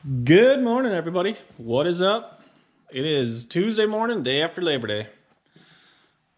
Good morning, everybody. What is up? It is Tuesday morning, day after Labor Day.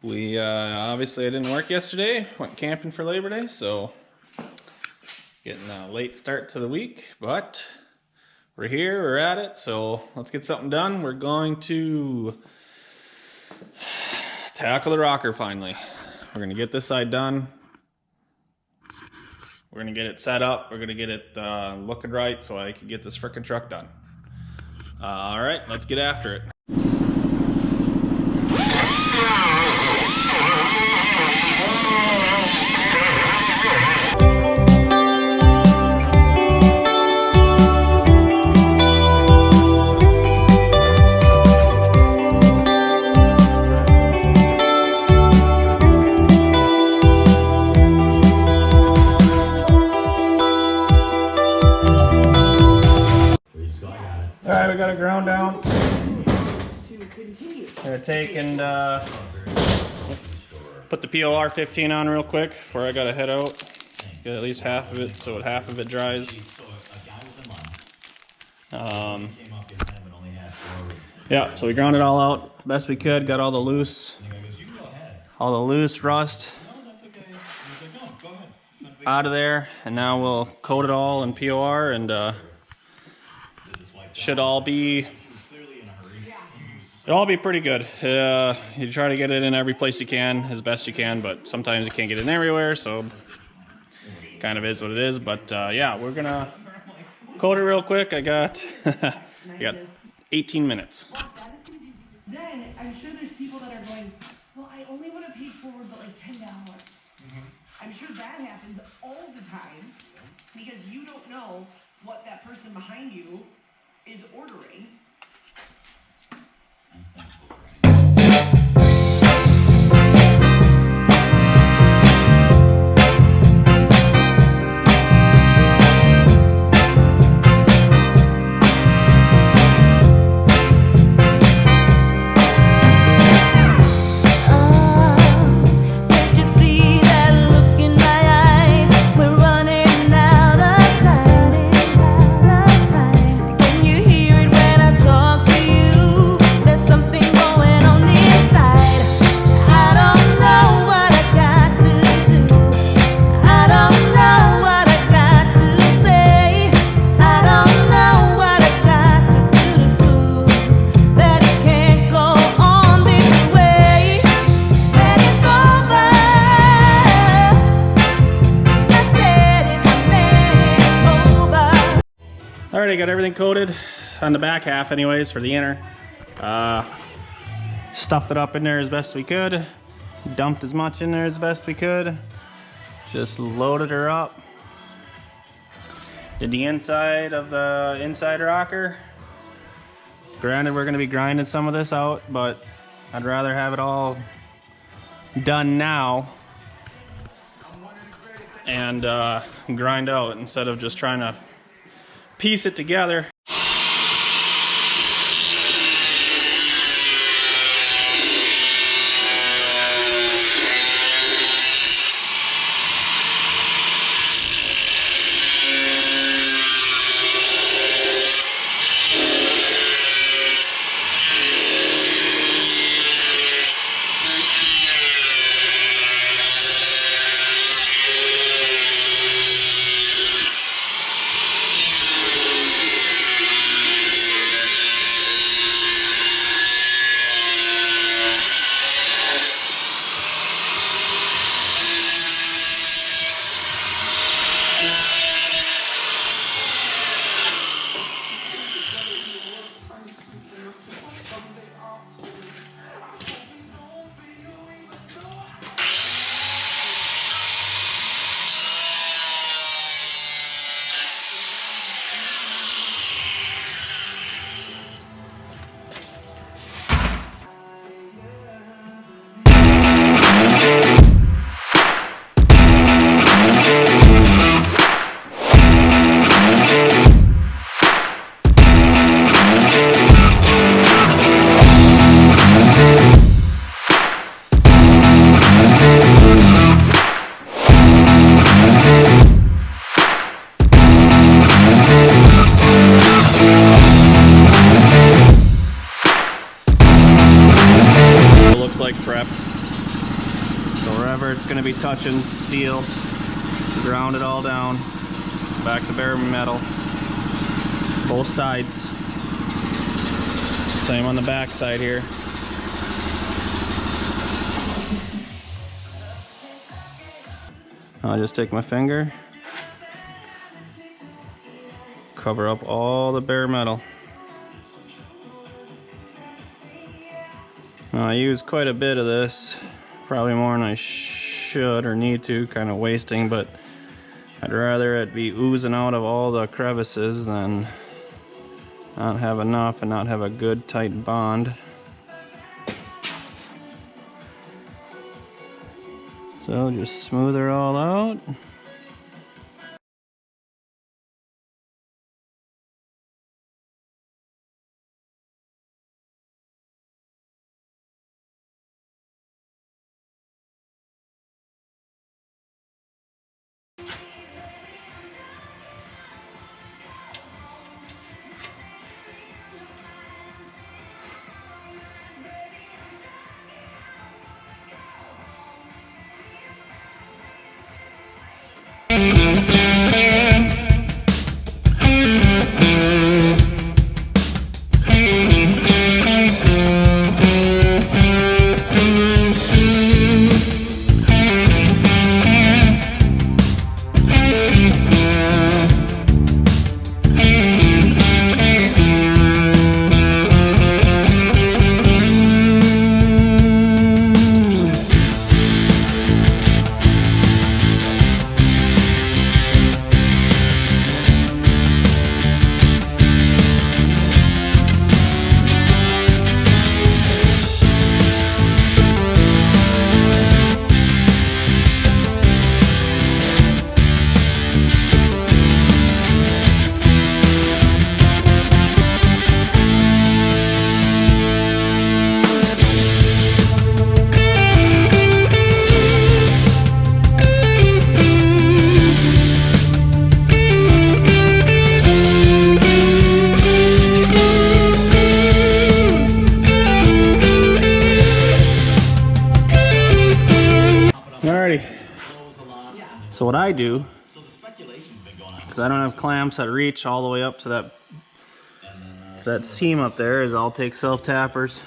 We obviously I didn't work yesterday. Went camping for Labor Day, so getting a late start to the week. But we're here, we're at it, so let's get something done. We're going to tackle the rocker finally. We're gonna get this side done. We're gonna get it set up. We're gonna get it looking right so I can get this frickin' truck done. All right, let's get after it. All right, we got it ground down. Gonna take and put the POR 15 on real quick before I gotta head out. Get at least half of it, so half of it dries. Yeah, so we ground it all out best we could. Got all the loose rust out of there, and now we'll coat it all in POR and it'll all be pretty good. You try to get it in every place you can as best you can, but sometimes you can't get it in everywhere, so kind of is what it is. But yeah, we're gonna coat it real quick. I got 18 minutes. Then I'm sure there's people that are going, well, I only want to pay forward but like $10. I'm sure that happens all the time because you don't know what that person behind you is ordering. Alright, I got everything coated on the back half anyways for the inner. Stuffed it up in there as best we could. Dumped as much in there as best we could. Just loaded her up. Did the inside of the inside rocker. Granted, we're going to be grinding some of this out, but I'd rather have it all done now and grind out instead of just trying to piece it together. be touching steel. Ground it all down. Back to bare metal. Both sides. Same on the back side here. I'll just take my finger, cover up all the bare metal. Now, I use quite a bit of this, probably more than I should or need to, kind of wasting, but I'd rather it be oozing out of all the crevices than not have enough and not have a good tight bond. So just smooth her all out. Alrighty, so what I do, because I don't have clamps that reach all the way up to that seam up there, is I'll take self-tappers,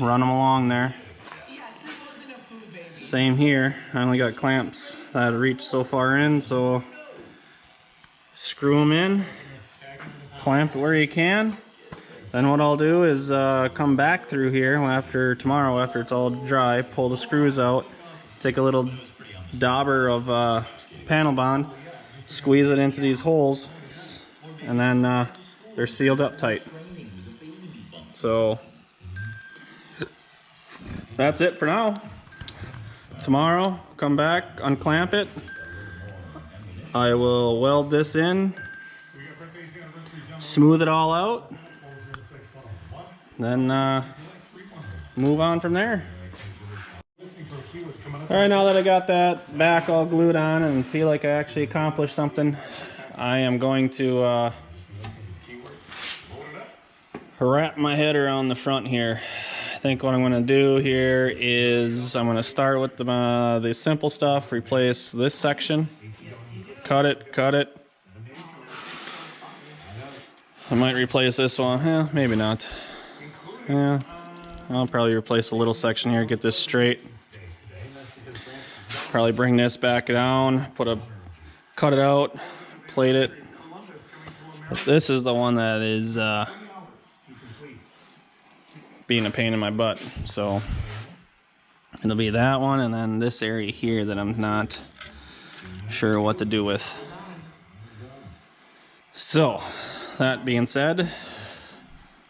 run them along there. Same here, I only got clamps that reach so far in, so screw them in, clamp it where you can. Then what I'll do is come back through here tomorrow after it's all dry, pull the screws out, take a little dauber of panel bond, squeeze it into these holes, and then they're sealed up tight. So that's it for now. Tomorrow, come back, unclamp it. I will weld this in, smooth it all out, then move on from there. Alright, now that I got that back all glued on and feel like I actually accomplished something, I am going to wrap my head around the front here. I think what I'm going to do here is I'm going to start with the simple stuff, replace this section, cut it. I might replace this one, maybe not. Yeah, I'll probably replace a little section here, get this straight. Probably bring this back down, cut it out, plate it. But this is the one that is being a pain in my butt. So it'll be that one, and then this area here that I'm not sure what to do with. So that being said,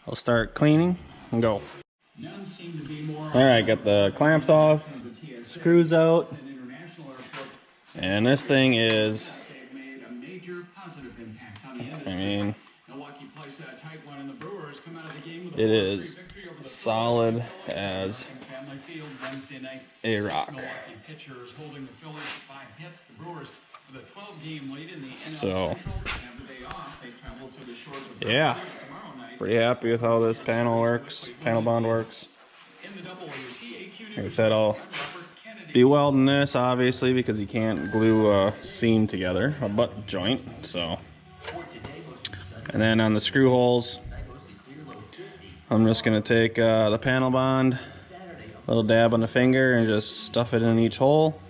I'll start cleaning and go. Alright, got the clamps off, screws out, and this thing is, I mean, it is solid as a rock. So, yeah, pretty happy with how this panel bond works. Like I said, I'll be welding this, obviously, because you can't glue a seam together, a butt joint. So, and then on the screw holes, I'm just gonna take the panel bond, a little dab on the finger, and just stuff it in each hole.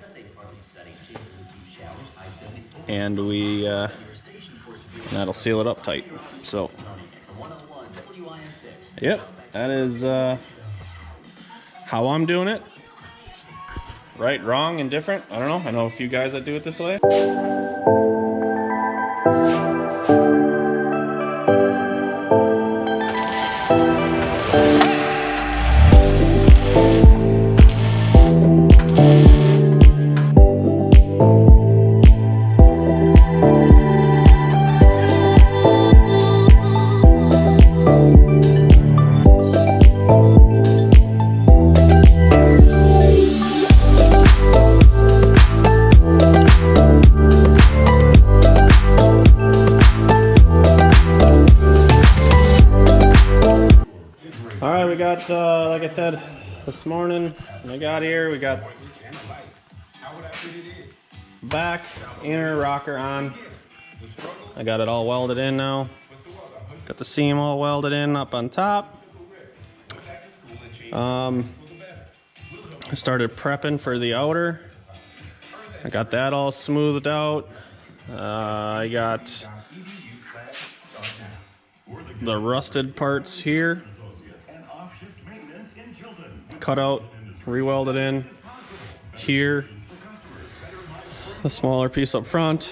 And that'll seal it up tight. So, yep, that is how I'm doing it. Right, wrong, and different. I don't know. I know a few guys that do it this way. Alright, we got, like I said, this morning when I got here, we got back inner rocker on. I got it all welded in now. Got the seam all welded in up on top. I started prepping for the outer. I got that all smoothed out. I got the rusted parts here cut out, re-welded in here. The smaller piece up front,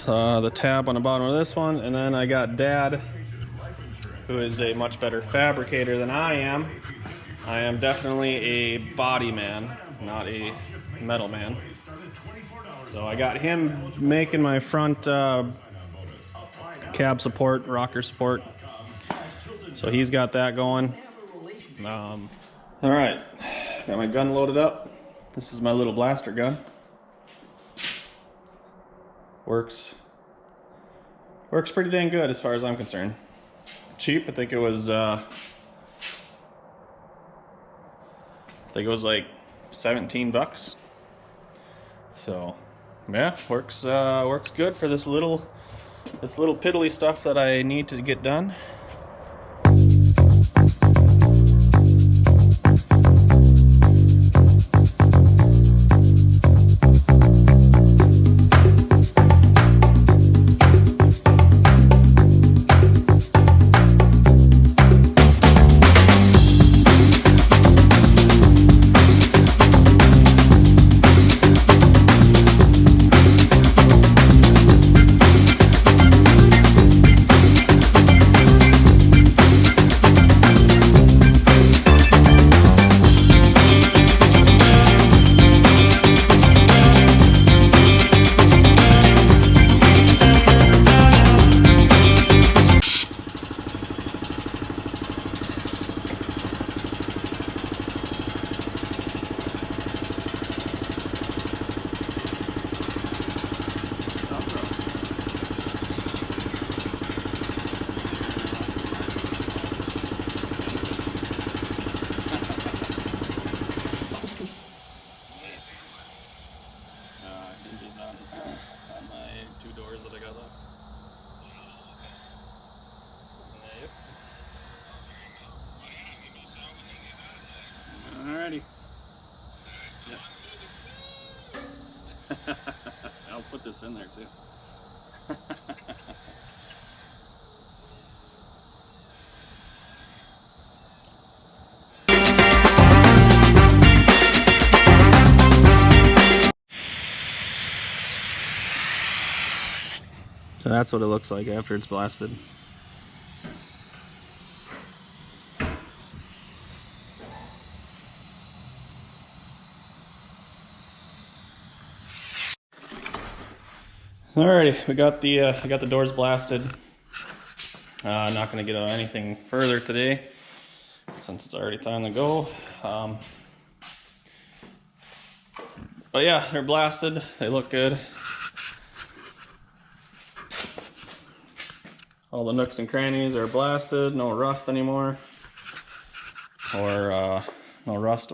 the tab on the bottom of this one, and then I got Dad, who is a much better fabricator than I am. I am definitely a body man, not a metal man. So I got him making my front cab support, rocker support. So he's got that going. All right, got my gun loaded up. This is my little blaster gun. Works pretty dang good as far as I'm concerned. Cheap, I think it was like 17 bucks. So yeah, works good for this little piddly stuff that I need to get done. Alrighty. Yep. I'll put this in there too. So that's what it looks like after it's blasted. Alrighty, we got the I got the doors blasted. I'm not going to get on anything further today since it's already time to go. But yeah, they're blasted. They look good. All the nooks and crannies are blasted. No rust anymore, or no rust.